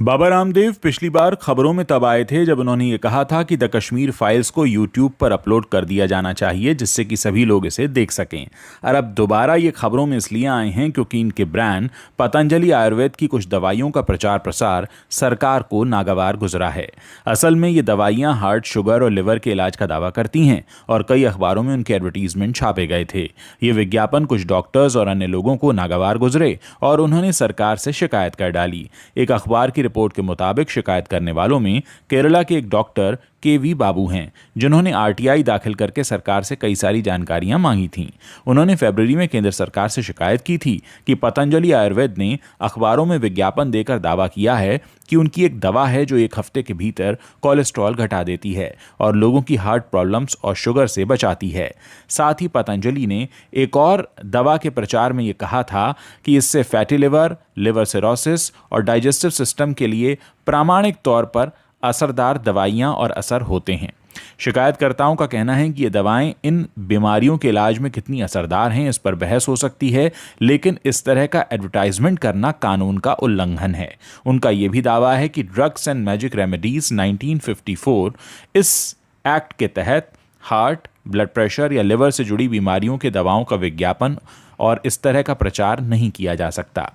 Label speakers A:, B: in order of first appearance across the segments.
A: बाबा रामदेव पिछली बार खबरों में तब आए थे जब उन्होंने ये कहा था कि द कश्मीर फाइल्स को यूट्यूब पर अपलोड कर दिया जाना चाहिए जिससे कि सभी लोग इसे देख सकें। और अब दोबारा ये खबरों में इसलिए आए हैं क्योंकि इनके ब्रांड पतंजलि आयुर्वेद की कुछ दवाइयों का प्रचार प्रसार सरकार को नागवार गुजरा है। असल में ये दवाइयाँ हार्ट, शुगर और लिवर के इलाज का दावा करती हैं और कई अखबारों में उनके एडवर्टीजमेंट छापे गए थे। ये विज्ञापन कुछ डॉक्टर्स और अन्य लोगों को नागवार गुजरे और उन्होंने सरकार से शिकायत कर डाली। एक अखबार की रिपोर्ट के मुताबिक शिकायत करने वालों में केरला के एक डॉक्टर के.वी. बाबू हैं, जिन्होंने आरटीआई दाखिल करके सरकार से कई सारी जानकारियां मांगी थीं। उन्होंने फरवरी में केंद्र सरकार से शिकायत की थी कि पतंजलि आयुर्वेद ने अखबारों में विज्ञापन देकर दावा किया है कि उनकी एक दवा है जो एक हफ्ते के भीतर कोलेस्ट्रॉल घटा देती है और लोगों की हार्ट प्रॉब्लम्स और शुगर से बचाती है। साथ ही पतंजलि ने एक और दवा के प्रचार में ये कहा था कि इससे फैटी लिवर, लिवर सिरोसिस और डाइजेस्टिव सिस्टम के लिए प्रामाणिक तौर पर असरदार दवाइयां और असर होते हैं। शिकायतकर्ताओं का कहना है कि ये दवाएं इन बीमारियों के इलाज में कितनी असरदार हैं इस पर बहस हो सकती है, लेकिन इस तरह का एडवर्टाइजमेंट करना कानून का उल्लंघन है। उनका यह भी दावा है कि ड्रग्स एंड मैजिक रेमेडीज 1954 इस एक्ट के तहत हार्ट, ब्लड प्रेशर या लिवर से जुड़ी बीमारियों के दवाओं का विज्ञापन और इस तरह का प्रचार नहीं किया जा सकता।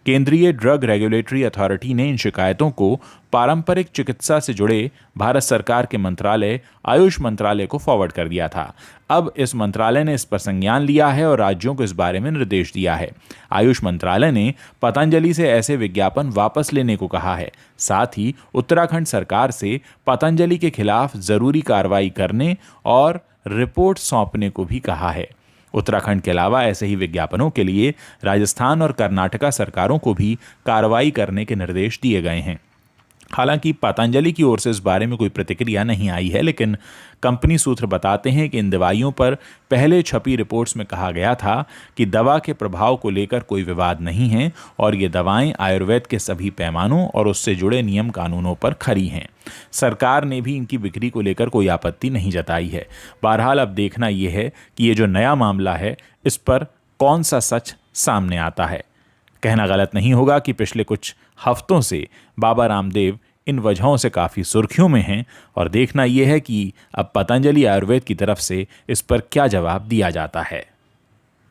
A: केंद्रीय ड्रग रेगुलेटरी अथॉरिटी ने इन शिकायतों को पारंपरिक चिकित्सा से जुड़े भारत सरकार के मंत्रालय आयुष मंत्रालय को फॉरवर्ड कर दिया था। अब इस मंत्रालय ने इस पर संज्ञान लिया है और राज्यों को इस बारे में निर्देश दिया है। आयुष मंत्रालय ने पतंजलि से ऐसे विज्ञापन वापस लेने को कहा है। साथ ही उत्तराखंड सरकार से पतंजलि के खिलाफ जरूरी कार्रवाई करने और रिपोर्ट सौंपने को भी कहा है। उत्तराखंड के अलावा ऐसे ही विज्ञापनों के लिए राजस्थान और कर्नाटका सरकारों को भी कार्रवाई करने के निर्देश दिए गए हैं। हालांकि पतंजलि की ओर से इस बारे में कोई प्रतिक्रिया नहीं आई है, लेकिन कंपनी सूत्र बताते हैं कि इन दवाइयों पर पहले छपी रिपोर्ट्स में कहा गया था कि दवा के प्रभाव को लेकर कोई विवाद नहीं है और ये दवाएं आयुर्वेद के सभी पैमानों और उससे जुड़े नियम कानूनों पर खरी हैं। सरकार ने भी इनकी बिक्री को लेकर कोई आपत्ति नहीं जताई है। बहरहाल अब देखना यह है कि ये जो नया मामला है इस पर कौन सा सच सामने आता है। कहना गलत नहीं होगा कि पिछले कुछ हफ्तों से बाबा रामदेव इन वजहों से काफ़ी सुर्खियों में हैं और देखना यह है कि अब पतंजलि आयुर्वेद की तरफ से इस पर क्या जवाब दिया जाता है।